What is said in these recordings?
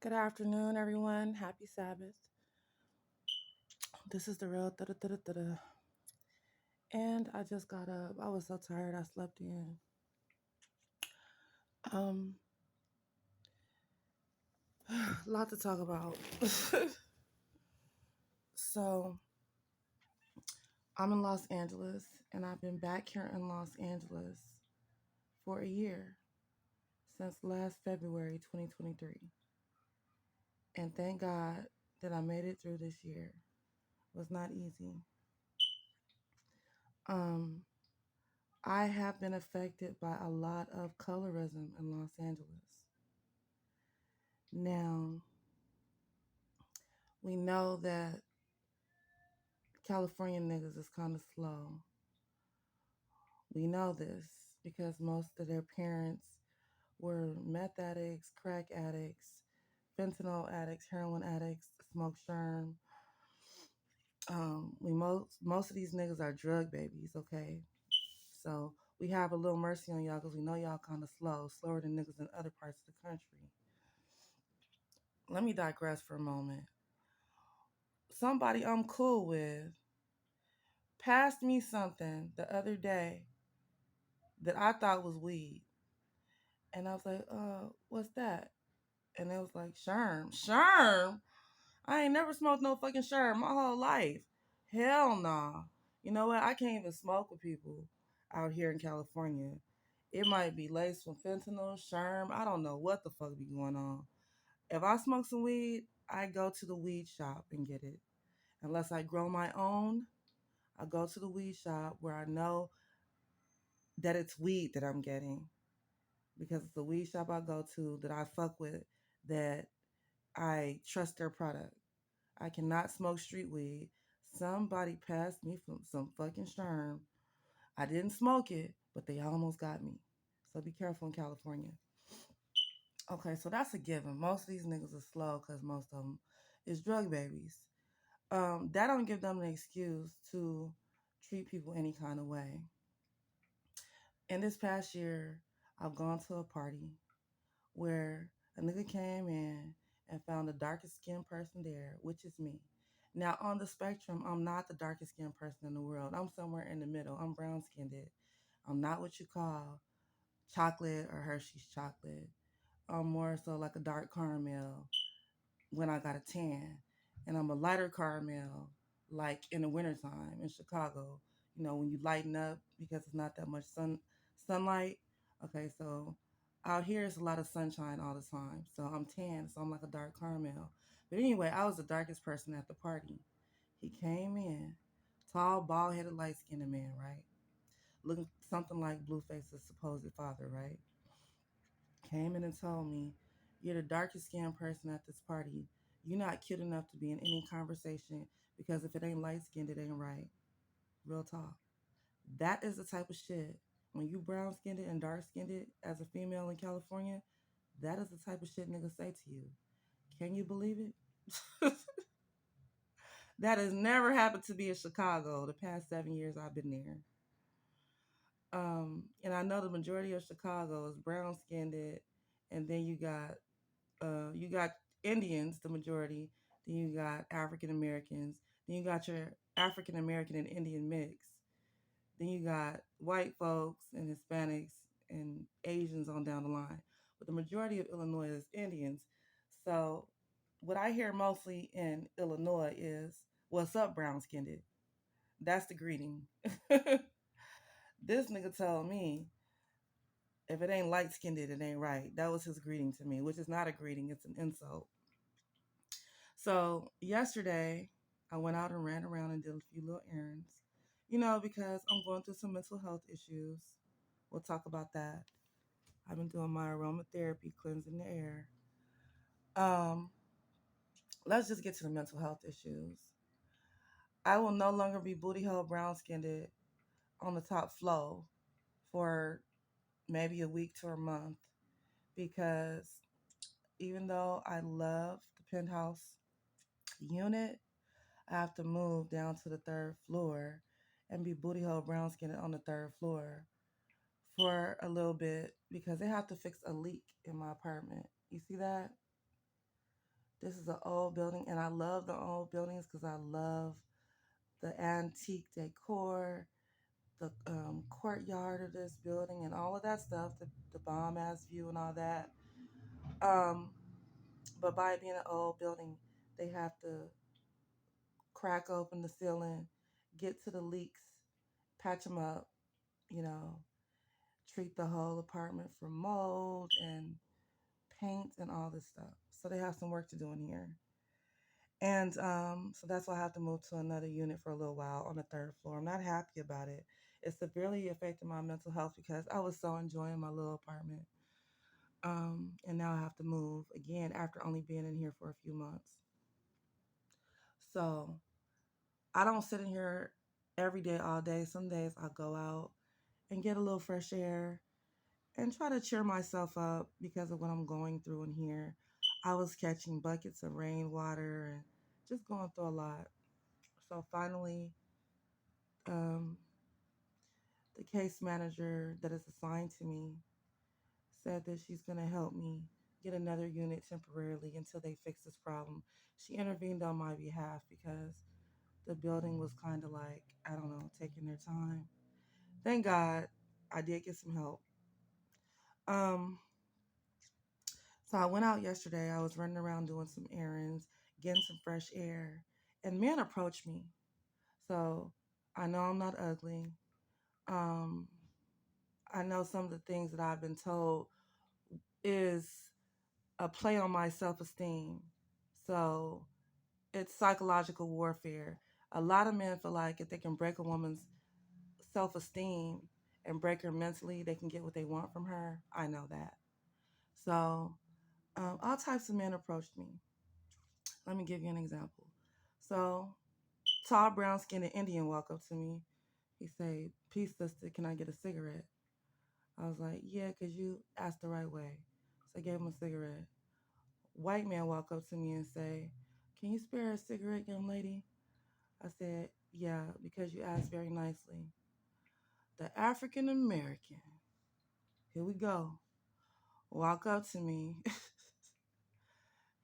Good afternoon, everyone. Happy Sabbath. This is the real da-da-da-da-da. And I just got up. I was so tired. I slept in. Um, a lot to talk about. So I'm in Los Angeles, and I've been back here in Los Angeles for a year since last February 2023. And thank God that I made it through this year. It was not easy. Um, I have been affected by a lot of colorism in Los Angeles. Now, we know that California niggas is kind of slow. We know this because most of their parents were meth addicts, crack addicts, fentanyl addicts, heroin addicts, smoke sherm. Most of these niggas are drug babies, okay? So we have a little mercy on y'all because we know y'all kind of slow, slower than niggas in other parts of the country. Let me digress for a moment. Somebody I'm cool with passed me something the other day that I thought was weed. And I was like, what's that? And it was like, Sherm. Sherm? I ain't never smoked no fucking Sherm my whole life. Hell nah. You know what? I can't even smoke with people out here in California. It might be laced with fentanyl, Sherm. I don't know what the fuck be going on. If I smoke some weed, I go to the weed shop and get it. Unless I grow my own, I go to the weed shop where I know that it's weed that I'm getting because it's the weed shop I go to that I fuck with, that I trust their product. I cannot smoke street weed. Somebody passed me from some fucking sherm. I didn't smoke it, but they almost got me. So be careful in California. Okay, so that's a given. Most of these niggas are slow because most of them is drug babies. That don't give them an excuse to treat people any kind of way. In this past year, I've gone to a party where a nigga came in and found the darkest skinned person there, which is me. Now, on the spectrum, I'm not the darkest skinned person in the world. I'm somewhere in the middle. I'm brown skinned. I'm not what you call chocolate or Hershey's chocolate. I'm more so like a dark caramel when I got a tan. And I'm a lighter caramel like in the wintertime in Chicago. You know, when you lighten up because it's not that much sunlight. Okay, so out here it's a lot of sunshine all the time. So I'm tan, so I'm like a dark caramel. But anyway, I was the darkest person at the party. He came in, tall, bald-headed, light-skinned man, right? Looking something like Blueface's supposed father, right? Came in and told me, "You're the darkest skinned person at this party. You're not cute enough to be in any conversation because if it ain't light skinned, it ain't right." Real talk. That is the type of shit. When you brown skinned and dark skinned as a female in California, that is the type of shit niggas say to you. Can you believe it? That has never happened to me in Chicago the past 7 years I've been there. And I know the majority of Chicago is brown skinned, and then you got Indians, the majority. Then you got African Americans. Then you got your African American and Indian mix. Then you got white folks and Hispanics and Asians on down the line. But the majority of Illinois is Indians. So what I hear mostly in Illinois is, "What's up, brown skinned?" That's the greeting. This nigga told me, if it ain't light skinned, it ain't right. That was his greeting to me, which is not a greeting, it's an insult. So yesterday, I went out and ran around and did a few little errands, because I'm going through some mental health issues. We'll talk about that. I've been doing my aromatherapy, cleansing the air. Um, let's just get to the mental health issues. I will no longer be booty hole brown skinned on the top floor for maybe a week to a month because even though I love the penthouse unit, I have to move down to the third floor and be booty hole brown skinned on the third floor for a little bit because they have to fix a leak in my apartment. You see that? This is an old building, and I love the old buildings because I love the antique decor, the courtyard of this building, and all of that stuff, the bomb ass view and all that. Um, but by it being an old building, they have to crack open the ceiling, get to the leaks, patch them up, you know, treat the whole apartment for mold and paint and all this stuff. So they have some work to do in here. And so that's why I have to move to another unit for a little while on the third floor. I'm not happy about it. It severely affected my mental health because I was so enjoying my little apartment. And now I have to move again after only being in here for a few months. So I don't sit in here every day, all day. Some days I go out and get a little fresh air and try to cheer myself up because of what I'm going through in here. I was catching buckets of rainwater and just going through a lot. So finally, um, the case manager that is assigned to me said that she's going to help me get another unit temporarily until they fix this problem. She intervened on my behalf because the building was kind of like, I don't know, taking their time. Thank God I did get some help. Um, so I went out yesterday. I was running around doing some errands, getting some fresh air, and men approached me. So I know I'm not ugly. Um, I know some of the things that I've been told is a play on my self esteem. So it's psychological warfare. A lot of men feel like if they can break a woman's self esteem and break her mentally, they can get what they want from her. I know that. So all types of men approached me. Let me give you an example. So, tall, brown skinned Indian walk up to me. He say, "Peace, sister, can I get a cigarette?" I was like, "Yeah, 'cause you asked the right way." So I gave him a cigarette. White man walk up to me and say, "Can you spare a cigarette, young lady?" I said, "Yeah, because you asked very nicely." The African American, here we go, walk up to me.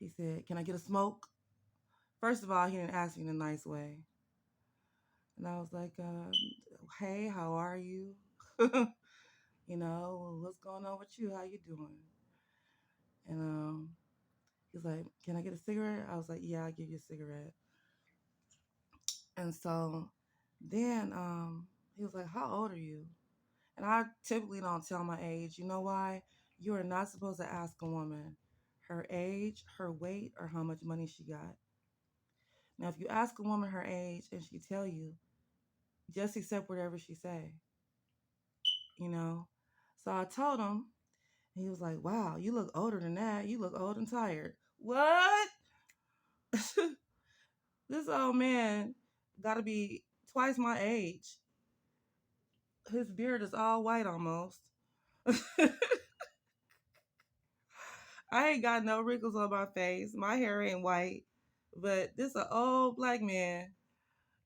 He said, "Can I get a smoke?" First of all, he didn't ask me in a nice way. And I was like, "Hey, how are you?" What's going on with you? How you doing? And he's like, "Can I get a cigarette?" I was like, "Yeah, I'll give you a cigarette." And so then he was like, "How old are you?" And I typically don't tell my age. You know why? You are not supposed to ask a woman her age, her weight, or how much money she got. Now, if you ask a woman her age and she tell you, just accept whatever she say, you know? So I told him, and he was like, "Wow, you look older than that. You look old and tired." What? This old man got to be twice my age. His beard is all white almost. I ain't got no wrinkles on my face. My hair ain't white. But this an old black man,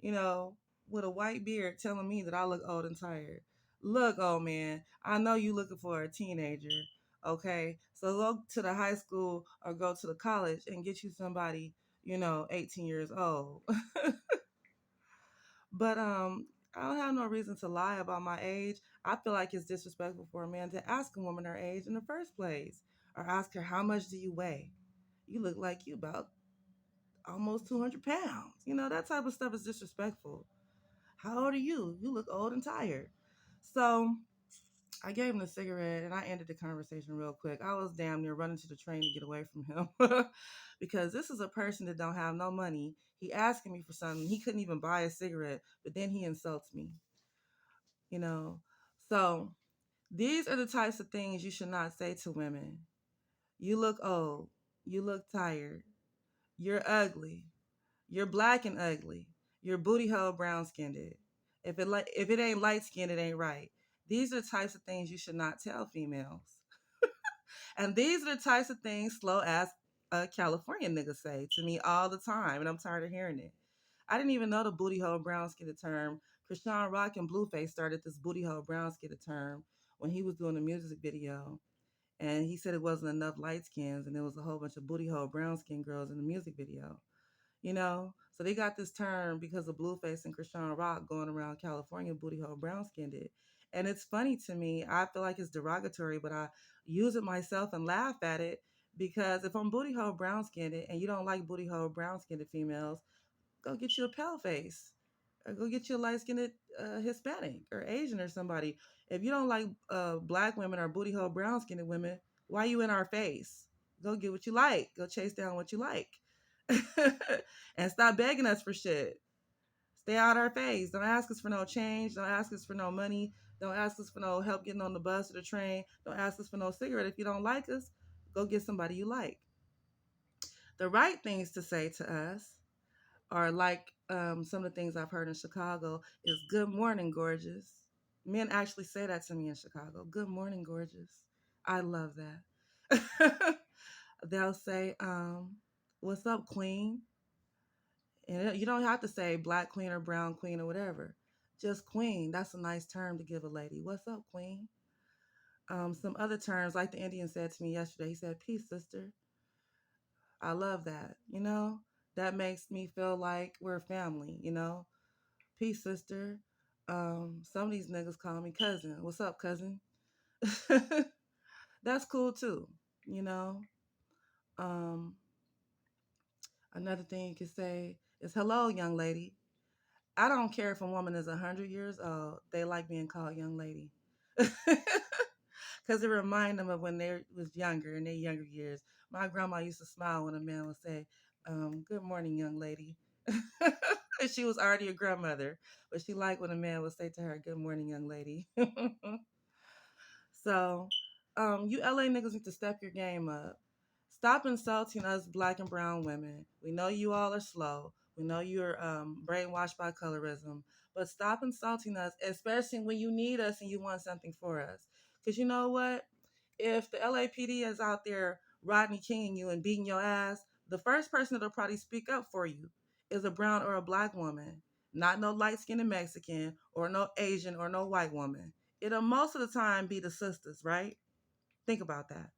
you know, with a white beard telling me that I look old and tired. Look, old man, I know you looking for a teenager. Okay. So go to the high school or go to the college and get you somebody, 18 years old. But I don't have no reason to lie about my age. I feel like it's disrespectful for a man to ask a woman her age in the first place or ask her, "How much do you weigh? You look like you about almost 200 pounds." That type of stuff is disrespectful. "How old are you? You look old and tired." So I gave him the cigarette and I ended the conversation real quick. I was damn near running to the train to get away from him because this is a person that don't have no money. He asking me for something. He couldn't even buy a cigarette, but then he insults me, you know. So these are the types of things you should not say to women. "You look old. You look tired. You're ugly. You're black and ugly. You're booty hole brown skinned. If it ain't light skinned, it ain't right." These are the types of things you should not tell females. And these are the types of things slow ass California niggas say to me all the time, and I'm tired of hearing it. I didn't even know the booty hole brown skinned term. Krishan Rock and Blueface started this booty hole brown skinned term when he was doing a music video. And he said it wasn't enough light skins, and there was a whole bunch of booty hole brown skin girls in the music video. You know, so they got this term because of Blueface and Krishan Rock going around California booty hole brown skinned it. And it's funny to me. I feel like it's derogatory, but I use it myself and laugh at it because if I'm booty hole brown skinned and you don't like booty hole brown skinned females, go get you a pale face. Or go get you a light skinned Hispanic or Asian or somebody. If you don't like black women or booty hole brown skinned women, why you in our face? Go get what you like. Go chase down what you like. And stop begging us for shit. Stay out our face. Don't ask us for no change. Don't ask us for no money. Don't ask us for no help getting on the bus or the train. Don't ask us for no cigarette. If you don't like us, go get somebody you like. The right things to say to us are like some of the things I've heard in Chicago is good morning, gorgeous. Men actually say that to me in Chicago. Good morning, gorgeous. I love that. They'll say, what's up, queen? And you don't have to say black queen or brown queen or whatever. Just queen. That's a nice term to give a lady. What's up, queen? Some other terms, like the Indian said to me yesterday, he said, peace, sister. I love that. That makes me feel like we're family, Peace, sister. Some of these niggas call me cousin. What's up, cousin? That's cool too, you know. Um, Another thing you could say is hello, young lady. I don't care if a woman is 100 years old. They like being called young lady. Because it reminds them of when they was younger, in their younger years. My grandma used to smile when a man would say, good morning, young lady. She was already a grandmother, but she liked when a man would say to her, good morning, young lady. So, you LA niggas need to step your game up. Stop insulting us black and brown women. We know you all are slow. We know you're brainwashed by colorism. But stop insulting us, especially when you need us and you want something for us. Because you know what? If the LAPD is out there Rodney Kinging you and beating your ass, the first person that'll probably speak up for you is a brown or a black woman. Not no light skinned Mexican or no Asian or no white woman. It'll most of the time be the sisters, right? Think about that.